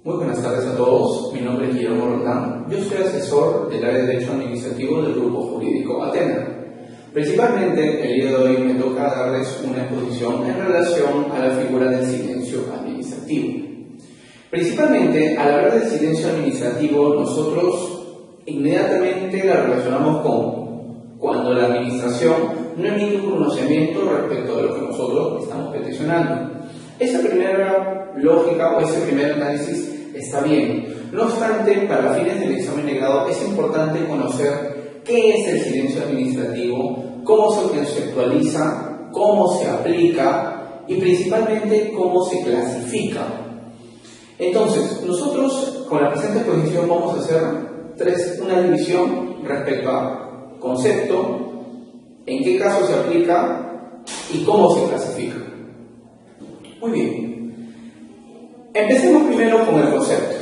Muy buenas tardes a todos, mi nombre es Guillermo Roldán, yo soy asesor del área de Derecho Administrativo del Grupo Jurídico Atena. Principalmente, el día de hoy me toca darles una exposición en relación a la figura del silencio administrativo. Principalmente, al hablar del silencio administrativo, nosotros inmediatamente la relacionamos con cuando la administración no emite un pronunciamiento respecto de lo que nosotros estamos peticionando. Esa primera lógica o ese primer análisis está bien. No obstante, para fines del examen de grado es importante conocer qué es el silencio administrativo, cómo se conceptualiza, cómo se aplica y principalmente cómo se clasifica. Entonces, nosotros con la presente exposición vamos a hacer una división respecto a concepto, en qué caso se aplica y cómo se clasifica. Muy bien. Empecemos primero con el concepto.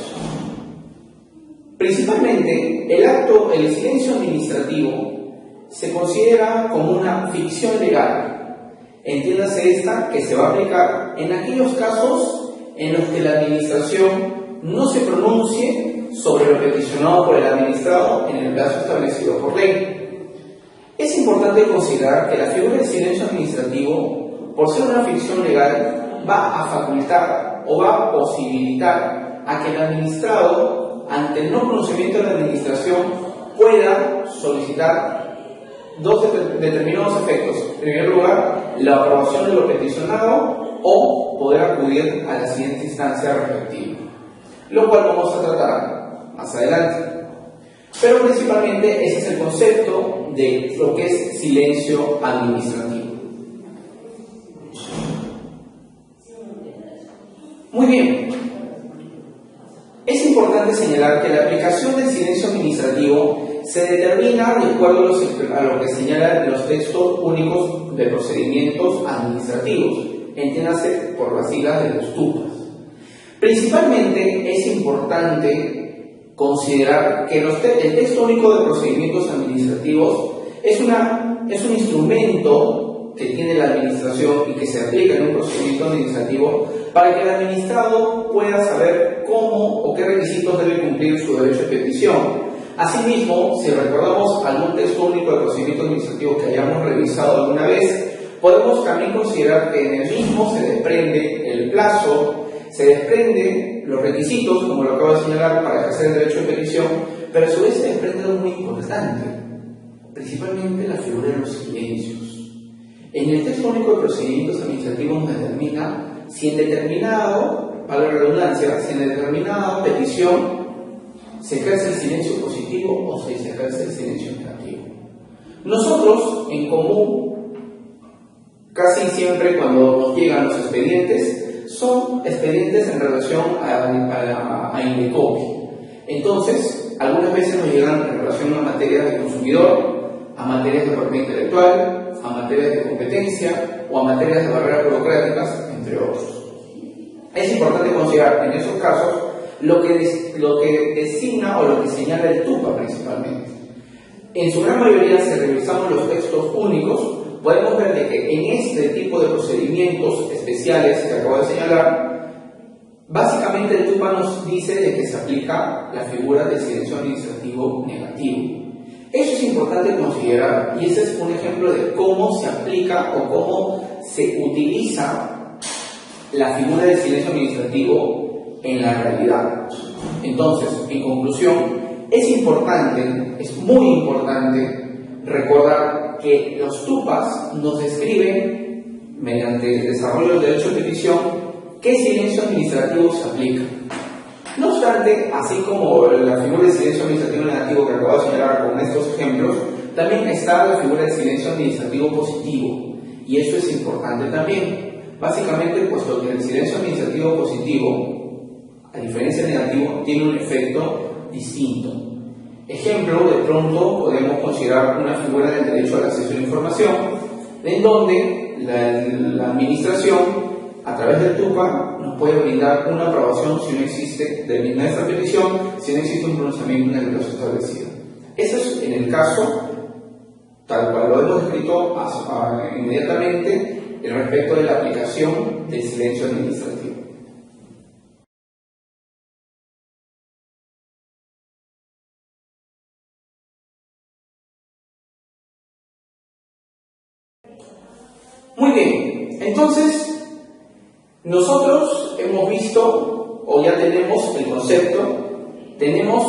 Principalmente, el silencio administrativo se considera como una ficción legal. Entiéndase esta que se va a aplicar en aquellos casos en los que la administración no se pronuncie sobre lo peticionado por el administrado en el plazo establecido por ley. Es importante considerar que la figura del silencio administrativo, por ser una ficción legal, va a facultar o va a posibilitar a que el administrado, ante el no conocimiento de la administración, pueda solicitar dos determinados efectos. En primer lugar, la aprobación de lo peticionado o poder acudir a la siguiente instancia respectiva, lo cual vamos a tratar más adelante. Pero principalmente ese es el concepto de lo que es silencio administrativo. Muy bien, es importante señalar que la aplicación del silencio administrativo se determina de acuerdo a lo que señalan los textos únicos de procedimientos administrativos, entiéndase por las siglas de los TUPAS. Principalmente es importante considerar que el texto único de procedimientos administrativos es un instrumento que tiene la administración y que se aplica en un procedimiento administrativo para que el administrado pueda saber cómo o qué requisitos debe cumplir su derecho de petición. Asimismo, si recordamos algún texto único de procedimiento administrativo que hayamos revisado alguna vez, podemos también considerar que en el mismo se desprende el plazo, se desprende los requisitos, como lo acabo de señalar, para ejercer el derecho de petición, pero a su vez se desprende algo muy importante, principalmente la figura de los silencios. En el texto único de procedimientos administrativos nos determina si en determinado, para la redundancia, si en determinada petición se ejerce el silencio positivo o si se ejerce el silencio negativo. Nosotros, en común, casi siempre cuando nos llegan los expedientes, son expedientes en relación a Indecopi. Entonces, algunas veces nos llegan en relación a materias de consumidor, a materias de propiedad intelectual, a materias de competencia o a materias de barreras burocráticas, entre otros. Es importante considerar en esos casos lo que designa o lo que señala el TUPA principalmente. En su gran mayoría, si revisamos los textos únicos, podemos ver de que en este tipo de procedimientos especiales que acabo de señalar, básicamente el TUPA nos dice de que se aplica la figura del silencio administrativo negativo. Eso es importante considerar y ese es un ejemplo de cómo se aplica o cómo se utiliza la figura del silencio administrativo en la realidad. Entonces, en conclusión, es muy importante recordar que los TUPAS nos describen, mediante el desarrollo del derecho de petición, qué silencio administrativo se aplica. No obstante, así como la figura del silencio administrativo negativo que acabo de señalar con estos ejemplos, también está la figura del silencio administrativo positivo, y eso es importante también. Básicamente, puesto que el silencio administrativo positivo, a diferencia del negativo, tiene un efecto distinto. Ejemplo, de pronto podemos considerar una figura del derecho al acceso a la información, en donde la administración, a través del TUPA, nos puede brindar una aprobación si no existe, de nuestra petición, si no existe un pronunciamiento en el plazo establecido. Eso es en el caso, tal cual lo hemos escrito inmediatamente, respecto de la aplicación del silencio administrativo. Muy bien, entonces nosotros hemos visto, o ya tenemos el concepto, tenemos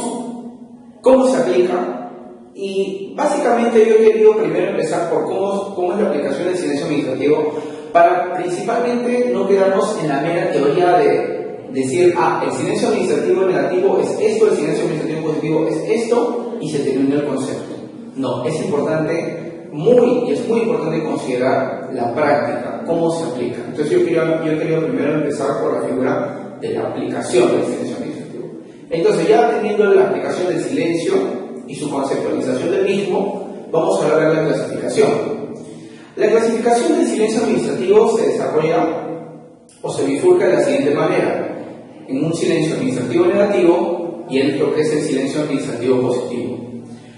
cómo se aplica, y básicamente yo he querido primero empezar por cómo es la aplicación del silencio administrativo, para principalmente no quedarnos en la mera teoría de decir, el silencio administrativo negativo es esto, el silencio administrativo positivo es esto, y se terminó el concepto. No, es importante, es muy importante considerar la práctica, cómo se aplica. Entonces yo he querido primero empezar por la figura de la aplicación del silencio administrativo. Entonces, ya teniendo la aplicación del silencio y su conceptualización del mismo, vamos a hablar de la clasificación. La clasificación del silencio administrativo se desarrolla o se bifurca de la siguiente manera: en un silencio administrativo negativo y en lo que es el silencio administrativo positivo.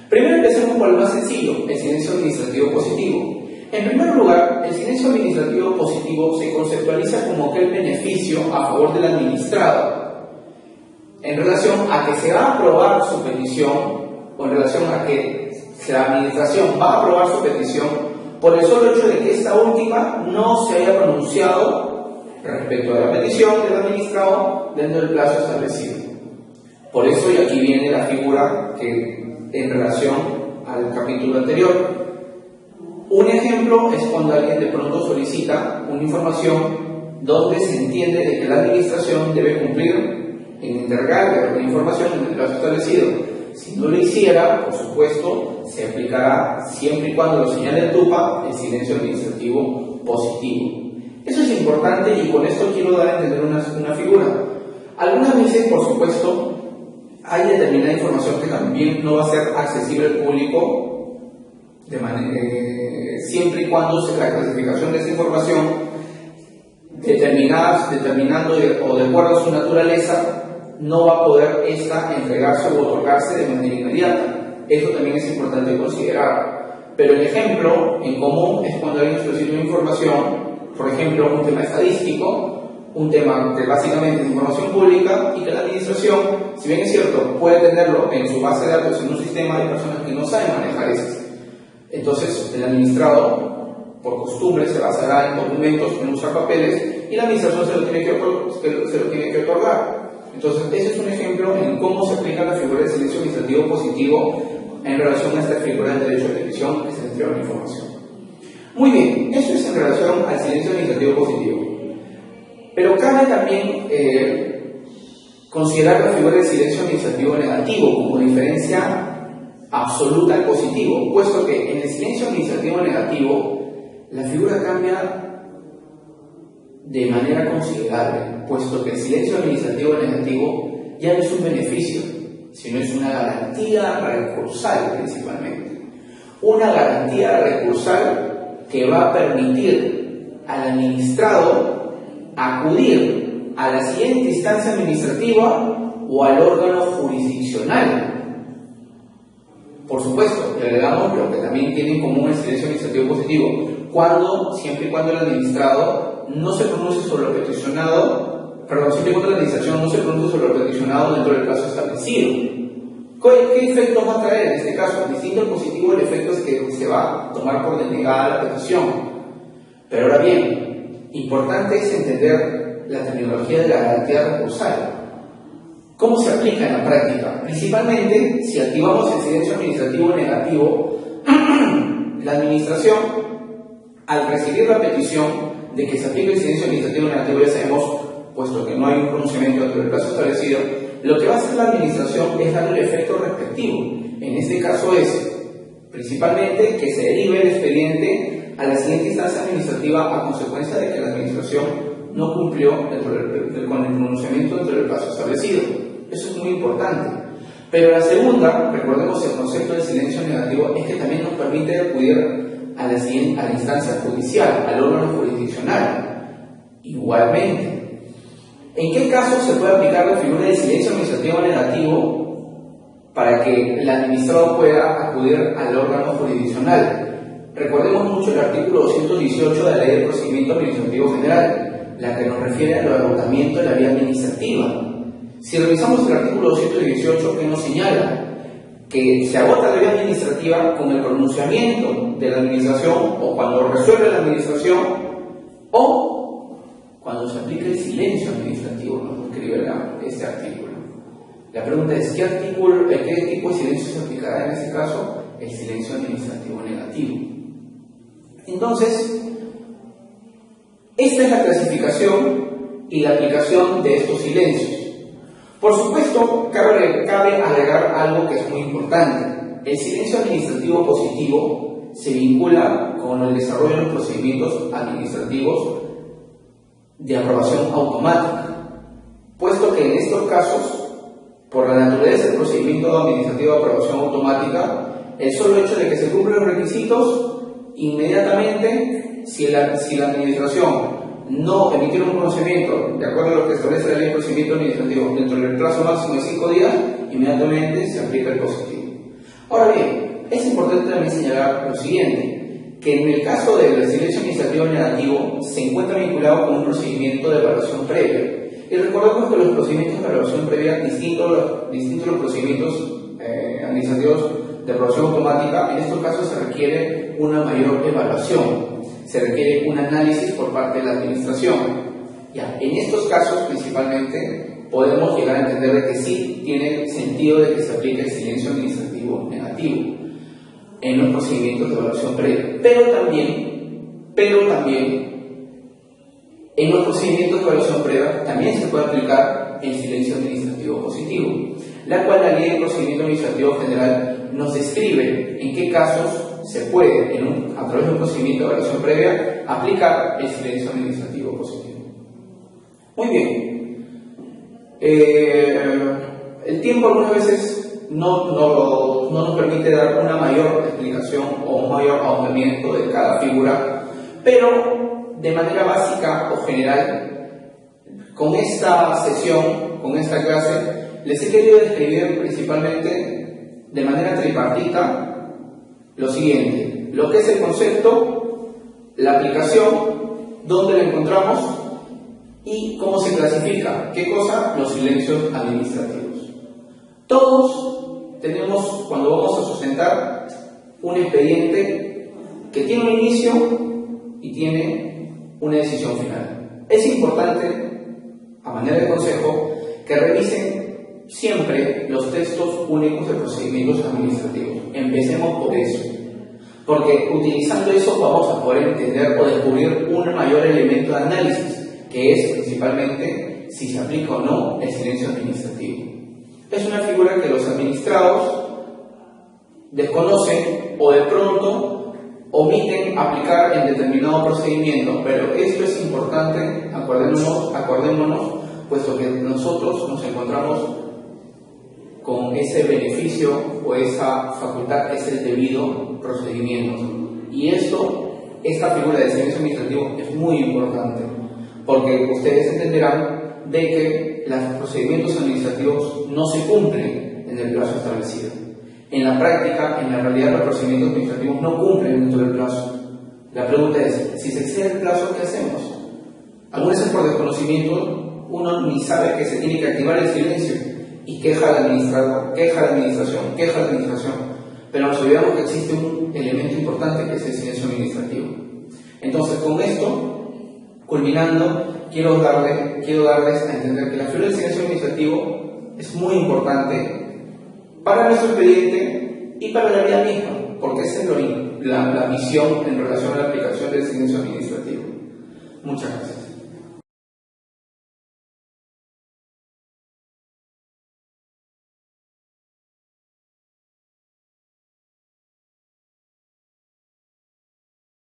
Primero empecemos por el más sencillo, el silencio administrativo positivo. En primer lugar, el silencio administrativo positivo se conceptualiza como aquel beneficio a favor del administrado en relación a que se va a aprobar su petición, o en relación a que la administración va a aprobar su petición por el solo hecho de que esta última no se haya pronunciado respecto a la petición del administrado dentro del plazo establecido. Por eso, y aquí viene la figura que en relación al capítulo anterior. Un ejemplo es cuando alguien de pronto solicita una información donde se entiende de que la administración debe cumplir en entregar la información en el plazo establecido. Si no lo hiciera, por supuesto, se aplicará, siempre y cuando lo señale el TUPA, el silencio administrativo positivo. Eso es importante, y con esto quiero dar a entender una figura. Algunas veces, por supuesto, hay determinada información que también no va a ser accesible al público siempre y cuando la clasificación de esa información, determinando o de acuerdo a su naturaleza, no va a poder entregarse o otorgarse de manera inmediata. Eso también es importante considerar. Pero el ejemplo en común es cuando alguien solicita una información, por ejemplo, un tema estadístico, un tema que básicamente es información pública, y que la administración, si bien es cierto, puede tenerlo en su base de datos en un sistema de personas que no saben manejar eso. Entonces, el administrado, por costumbre, se basará en documentos, en usar papeles, y la administración se lo tiene que otorgar. Entonces, ese es un ejemplo en cómo se aplica la figura del silencio administrativo positivo en relación a esta figura del derecho de petición, que se le entrega la información. Muy bien, eso es en relación al silencio administrativo positivo. Pero cabe también considerar la figura del silencio administrativo negativo como diferencia absoluta al positivo, puesto que en el silencio administrativo negativo la figura cambia de manera considerable, puesto que el silencio administrativo negativo ya no es un beneficio, sino es una garantía recursal principalmente. Una garantía recursal que va a permitir al administrado acudir a la siguiente instancia administrativa o al órgano jurisdiccional. Por supuesto, le agregamos lo que también tiene en común el silencio administrativo positivo, siempre y cuando el administrado no se pronuncie sobre lo peticionado, siempre y cuando la administración no se pronuncie sobre lo peticionado dentro del plazo establecido. ¿Qué efecto va a traer en este caso? Distinto al positivo, el efecto es que se va a tomar por denegada la petición. Pero ahora bien, importante es entender la terminología de la garantía recursal. ¿Cómo se aplica en la práctica? Principalmente, si activamos el silencio administrativo negativo, la administración, al recibir la petición de que se aplique el silencio administrativo negativo, ya sabemos, puesto que no hay un pronunciamiento dentro del plazo establecido, lo que va a hacer la administración es darle el efecto respectivo. En este caso es, principalmente, que se derive el expediente a la siguiente instancia administrativa a consecuencia de que la administración no cumplió con el pronunciamiento dentro del plazo establecido. Eso es muy importante. Pero la segunda, recordemos el concepto del silencio negativo, es que también nos permite acudir a la instancia judicial, al órgano jurisdiccional. Igualmente, ¿en qué caso se puede aplicar la figura del silencio administrativo negativo para que el administrado pueda acudir al órgano jurisdiccional? Recordemos mucho el artículo 218 de la Ley del Procedimiento Administrativo General, la que nos refiere al agotamiento de la vía administrativa. Si revisamos el artículo 218, ¿qué nos señala? que se agota la vía administrativa con el pronunciamiento de la administración o cuando resuelve la administración o cuando se aplica el silencio administrativo, nos escribe este artículo. La pregunta es, ¿qué tipo de silencio se aplicará en este caso? El silencio administrativo negativo. Entonces, esta es la clasificación y la aplicación de estos silencios. Por supuesto, cabe agregar algo que es muy importante. El silencio administrativo positivo se vincula con el desarrollo de los procedimientos administrativos de aprobación automática, puesto que en estos casos, por la naturaleza del procedimiento administrativo de aprobación automática, el solo hecho de que se cumplen los requisitos, inmediatamente, si la administración no emitir un procedimiento de acuerdo a lo que establece la ley de procedimiento administrativo dentro del plazo máximo de 5 días, inmediatamente se aplica el positivo. Ahora bien, es importante también señalar lo siguiente, que en el caso del silencio administrativo negativo se encuentra vinculado con un procedimiento de evaluación previa. Y recordemos que los procedimientos de evaluación previa, distintos a los procedimientos administrativos de aprobación automática, en estos casos se requiere una mayor evaluación. Se requiere un análisis por parte de la administración. Ya, en estos casos, principalmente, podemos llegar a entender de que sí tiene sentido de que se aplique el silencio administrativo negativo en los procedimientos de evaluación previa. Pero también, en los procedimientos de evaluación previa también se puede aplicar el silencio administrativo positivo, la cual la Ley de Procedimiento Administrativo General nos describe en qué casos se puede, a través de un procedimiento de evaluación previa, aplicar el silencio administrativo positivo. Muy bien. El tiempo algunas veces no nos permite dar una mayor explicación o un mayor ahondamiento de cada figura, pero de manera básica o general, con esta sesión, con esta clase, les he querido describir principalmente de manera tripartita lo siguiente: lo que es el concepto, la aplicación, dónde la encontramos y cómo se clasifica. ¿Qué cosa? Los silencios administrativos. Todos tenemos, cuando vamos a sustentar un expediente que tiene un inicio y tiene una decisión final. Es importante, a manera de consejo, que revisen siempre los textos únicos de procedimientos administrativos. Empecemos por eso, porque utilizando eso vamos a poder entender o descubrir un mayor elemento de análisis, que es principalmente si se aplica o no el silencio administrativo. Es una figura que los administrados desconocen o de pronto omiten aplicar en determinado procedimiento, pero esto es importante, acordémonos, puesto que nosotros nos encontramos con ese beneficio o esa facultad que es el debido procedimiento. Y esta figura de silencio administrativo es muy importante, porque ustedes entenderán de que los procedimientos administrativos no se cumplen en el plazo establecido. En la práctica, en la realidad, los procedimientos administrativos no cumplen dentro del plazo. La pregunta es, si se excede el plazo, ¿qué hacemos? Algunas veces por desconocimiento uno ni sabe que se tiene que activar el silencio y queja al administrador, queja a la administración, pero nos olvidamos que existe un elemento importante que es el silencio administrativo. Entonces, con esto, culminando, quiero darles a entender que la figura del silencio administrativo es muy importante para nuestro expediente y para la vida misma, porque esa es la visión en relación a la aplicación del silencio administrativo. Muchas gracias.